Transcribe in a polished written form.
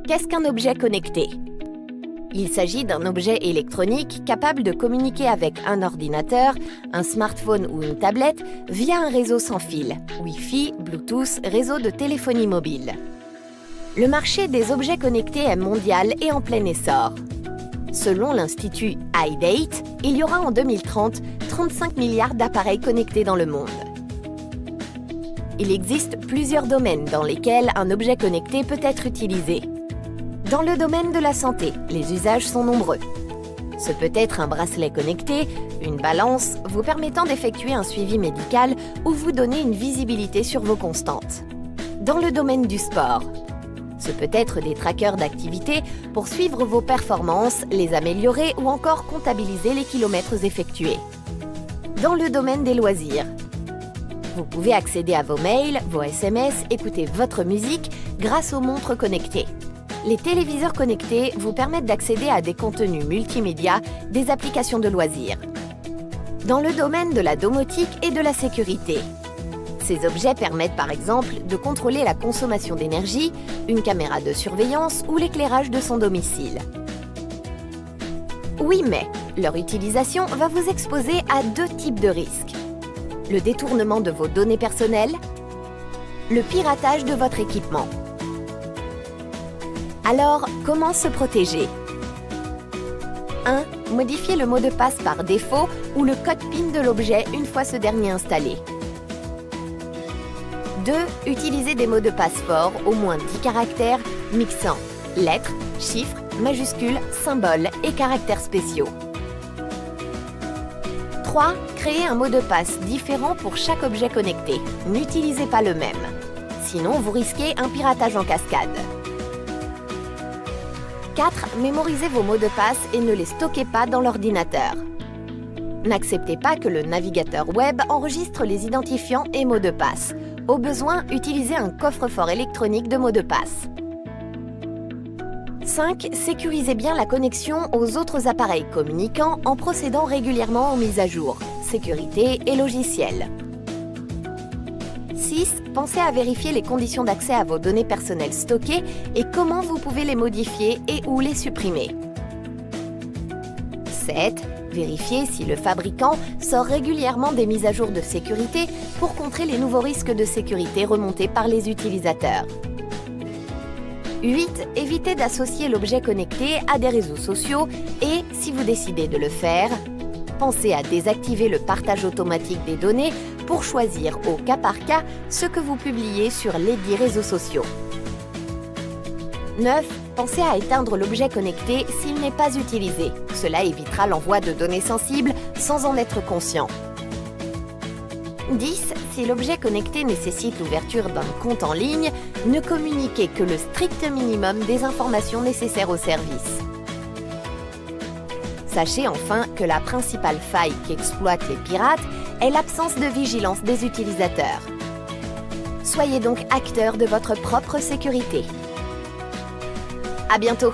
Qu'est-ce qu'un objet connecté? Il s'agit d'un objet électronique capable de communiquer avec un ordinateur, un smartphone ou une tablette via un réseau sans fil, Wi-Fi, Bluetooth, réseau de téléphonie mobile. Le marché des objets connectés est mondial et en plein essor. Selon l'Institut iDate, il y aura en 2030 35 milliards d'appareils connectés dans le monde. Il existe plusieurs domaines dans lesquels un objet connecté peut être utilisé. Dans le domaine de la santé, les usages sont nombreux. Ce peut être un bracelet connecté, une balance vous permettant d'effectuer un suivi médical ou vous donner une visibilité sur vos constantes. Dans le domaine du sport, ce peut être des trackers d'activité pour suivre vos performances, les améliorer ou encore comptabiliser les kilomètres effectués. Dans le domaine des loisirs, vous pouvez accéder à vos mails, vos SMS, écouter votre musique grâce aux montres connectées. Les téléviseurs connectés vous permettent d'accéder à des contenus multimédia, des applications de loisirs. Dans le domaine de la domotique et de la sécurité, ces objets permettent par exemple de contrôler la consommation d'énergie, une caméra de surveillance ou l'éclairage de son domicile. Oui, mais leur utilisation va vous exposer à deux types de risques. Le détournement de vos données personnelles, le piratage de votre équipement. Alors, comment se protéger? 1. Modifiez le mot de passe par défaut ou le code PIN de l'objet une fois ce dernier installé. 2. Utilisez des mots de passe forts, au moins 10 caractères, mixant lettres, chiffres, majuscules, symboles et caractères spéciaux. 3. Créez un mot de passe différent pour chaque objet connecté. N'utilisez pas le même. Sinon, vous risquez un piratage en cascade. 4. Mémorisez vos mots de passe et ne les stockez pas dans l'ordinateur. N'acceptez pas que le navigateur web enregistre les identifiants et mots de passe. Au besoin, utilisez un coffre-fort électronique de mots de passe. 5. Sécurisez bien la connexion aux autres appareils communicants en procédant régulièrement aux mises à jour, sécurité et logiciels. 6. Pensez à vérifier les conditions d'accès à vos données personnelles stockées et comment vous pouvez les modifier et ou les supprimer. 7. Vérifiez si le fabricant sort régulièrement des mises à jour de sécurité pour contrer les nouveaux risques de sécurité remontés par les utilisateurs. 8. Évitez d'associer l'objet connecté à des réseaux sociaux et, si vous décidez de le faire, pensez à désactiver le partage automatique des données pour choisir au cas par cas ce que vous publiez sur lesdits réseaux sociaux. 9. Pensez à éteindre l'objet connecté s'il n'est pas utilisé. Cela évitera l'envoi de données sensibles sans en être conscient. 10. Si l'objet connecté nécessite l'ouverture d'un compte en ligne, ne communiquez que le strict minimum des informations nécessaires au service. Sachez enfin que la principale faille qu'exploitent les pirates est l'absence de vigilance des utilisateurs. Soyez donc acteur de votre propre sécurité. À bientôt!